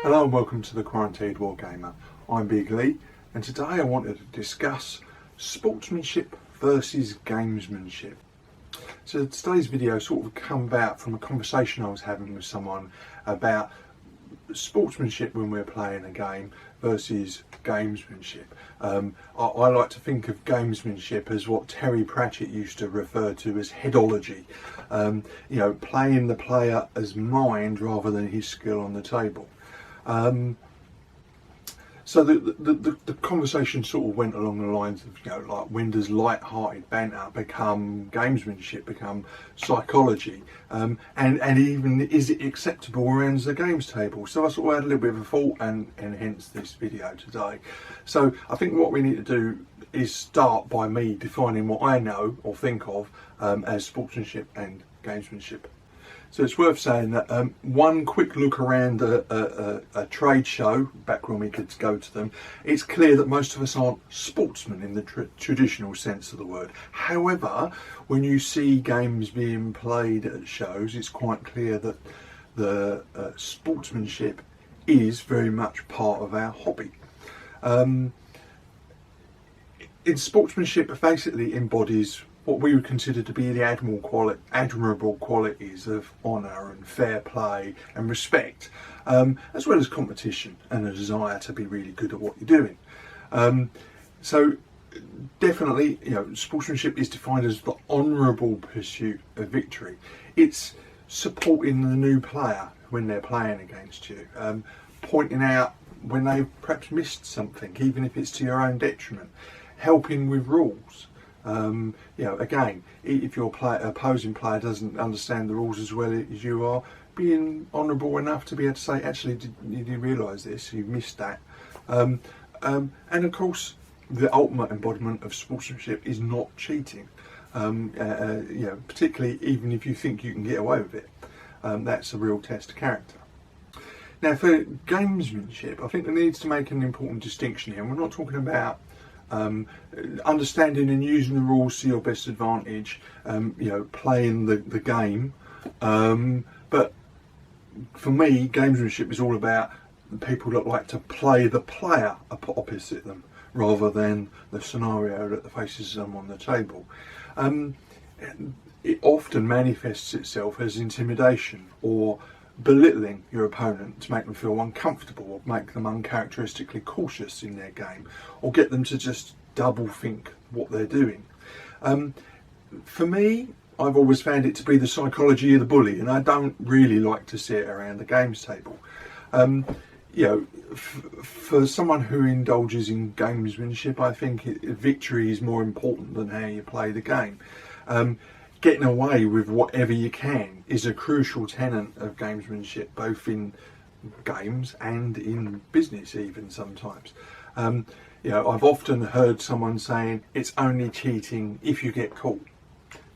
Hello and welcome to the Quarantined Wargamer. I'm Big Lee, and today I wanted to discuss sportsmanship versus gamesmanship. So today's video sort of come about from a conversation I was having with someone about sportsmanship when we're playing a game versus gamesmanship. I like to think of gamesmanship as what Terry Pratchett used to refer to as headology. Playing the player as mind rather than his skill on the table. So the conversation sort of went along the lines of, like, when does light-hearted banter become gamesmanship, become psychology, and even is it acceptable around the games table? So I sort of had a little bit of a thought, and hence this video today. So I think what we need to do is start by me defining what I know or think of as sportsmanship and gamesmanship. So it's worth saying that one quick look around a trade show, back when we could go to them, it's clear that most of us aren't sportsmen in the traditional sense of the word. However, when you see games being played at shows, it's quite clear that the sportsmanship is very much part of our hobby. In sportsmanship basically embodies what we would consider to be the admirable qualities of honour and fair play and respect, as well as competition and a desire to be really good at what you're doing. So definitely, sportsmanship is defined as the honourable pursuit of victory. It's supporting the new player when they're playing against you, pointing out when they've perhaps missed something, even if it's to your own detriment, helping with rules. Again, if your opposing player doesn't understand the rules as well as you are, being honourable enough to be able to say, actually, did you realise this? You missed that. And of course, the ultimate embodiment of sportsmanship is not cheating. Particularly even if you think you can get away with it. That's a real test of character. Now, for gamesmanship, I think there needs to make an important distinction here. We're not talking about understanding and using the rules to your best advantage, playing the game, but for me, gamesmanship is all about people that like to play the player opposite them rather than the scenario that faces them on the table. It often manifests itself as intimidation or belittling your opponent to make them feel uncomfortable or make them uncharacteristically cautious in their game, or get them to just double think what they're doing. For me, I've always found it to be the psychology of the bully, and I don't really like to see it around the games table. For someone who indulges in gamesmanship, I think victory is more important than how you play the game. Getting away with whatever you can is a crucial tenet of gamesmanship, both in games and in business even sometimes. I've often heard someone saying it's only cheating if you get caught.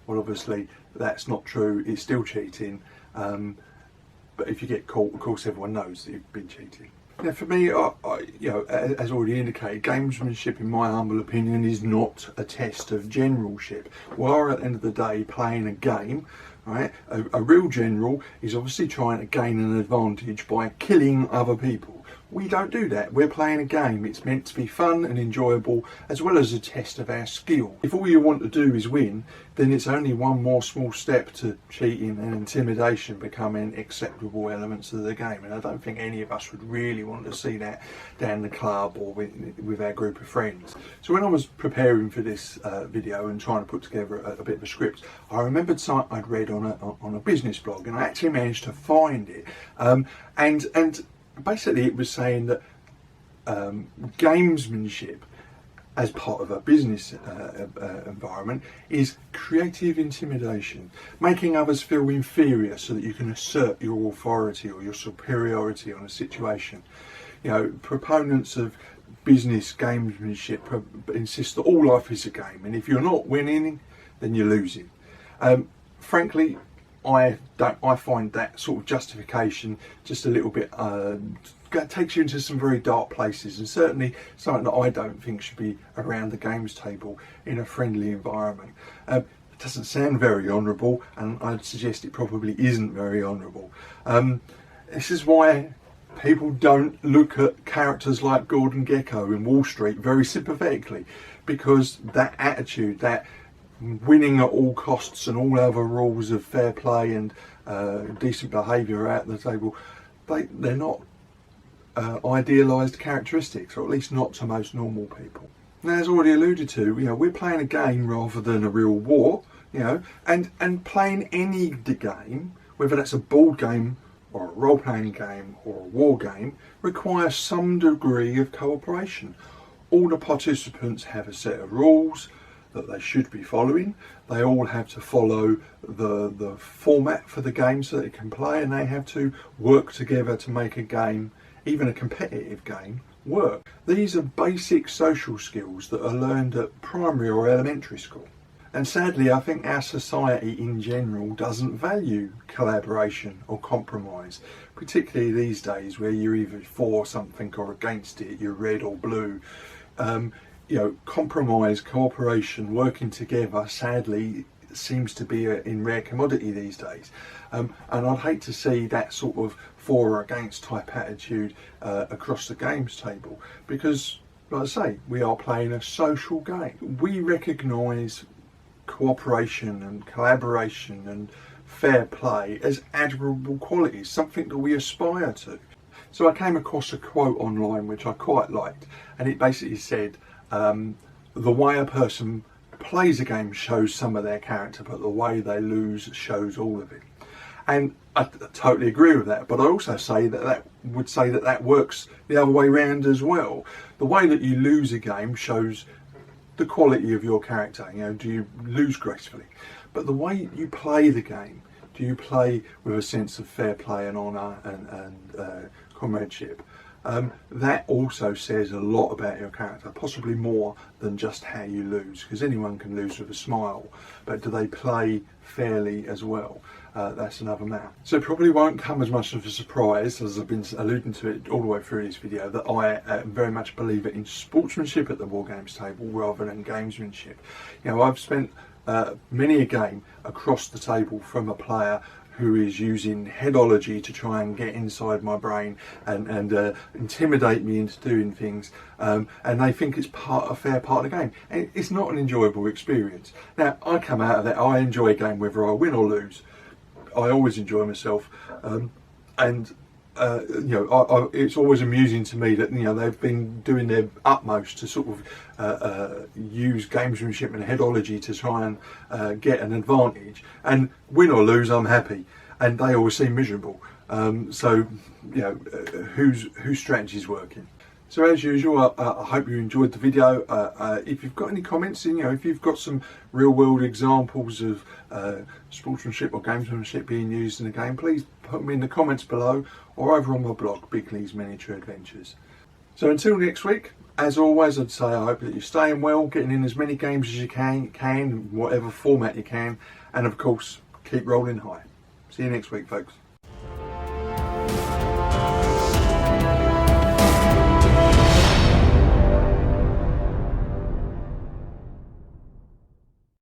Well, obviously that's not true, it's still cheating, but if you get caught, of course everyone knows that you've been cheating. Now, for me, as already indicated, gamesmanship, in my humble opinion, is not a test of generalship. We are, at the end of the day, playing a game, right? A real general is obviously trying to gain an advantage by killing other people. We don't do that. We're playing a game. It's meant to be fun and enjoyable, as well as a test of our skill. If all you want to do is win, then it's only one more small step to cheating and intimidation becoming acceptable elements of the game. And I don't think any of us would really want to see that down the club or with our group of friends. So when I was preparing for this video and trying to put together a bit of a script, I remembered something I'd read on a business blog, and I actually managed to find it. And basically it was saying that gamesmanship as part of a business environment is creative intimidation, making others feel inferior so that you can assert your authority or your superiority on a situation. Proponents of business gamesmanship insist that all life is a game, and if you're not winning, then you're losing. Frankly, I find that sort of justification just a little bit takes you into some very dark places, and certainly something that I don't think should be around the games table in a friendly environment. It doesn't sound very honourable, and I'd suggest it probably isn't very honourable. This is why people don't look at characters like Gordon Gekko in Wall Street very sympathetically, because that attitude, that winning at all costs and all other rules of fair play and decent behaviour are at the table, they're not idealised characteristics, or at least not to most normal people. Now, as already alluded to, we're playing a game rather than a real war, and playing any game, whether that's a board game or a role-playing game or a war game, requires some degree of cooperation. All the participants have a set of rules that they should be following. They all have to follow the format for the game so that they can play, and they have to work together to make a game, even a competitive game, work. These are basic social skills that are learned at primary or elementary school. And sadly, I think our society in general doesn't value collaboration or compromise, particularly these days where you're either for something or against it, you're red or blue. Compromise, cooperation, working together, sadly, seems to be in rare commodity these days. And I'd hate to see that sort of for or against type attitude across the games table, because, like I say, we are playing a social game. We recognise cooperation and collaboration and fair play as admirable qualities, something that we aspire to. So I came across a quote online which I quite liked, and it basically said, the way a person plays a game shows some of their character, but the way they lose shows all of it. And I totally agree with that, but I also say that works the other way around as well. The way that you lose a game shows the quality of your character. Do you lose gracefully? But the way you play the game, do you play with a sense of fair play and honour and comradeship? That also says a lot about your character, possibly more than just how you lose, because anyone can lose with a smile, but do they play fairly as well? That's another matter. So it probably won't come as much of a surprise, as I've been alluding to it all the way through this video, that I am very much a believer in sportsmanship at the Wargames table rather than gamesmanship. I've spent many a game across the table from a player who is using headology to try and get inside my brain and intimidate me into doing things, and they think it's a fair part of the game. And it's not an enjoyable experience. Now, I come out of that, I enjoy a game whether I win or lose. I always enjoy myself, it's always amusing to me that they've been doing their utmost to sort of use gamesmanship and headology to try and get an advantage, and win or lose I'm happy, and they always seem miserable. Whose strategy is working? So as usual, I hope you enjoyed the video. If you've got any comments, if you've got some real world examples of sportsmanship or gamesmanship being used in a game, please put them in the comments below or over on my blog, Big Lee's Miniature Adventures. So until next week, as always, I'd say I hope that you're staying well, getting in as many games as you can, whatever format you can, and of course, keep rolling high. See you next week, folks.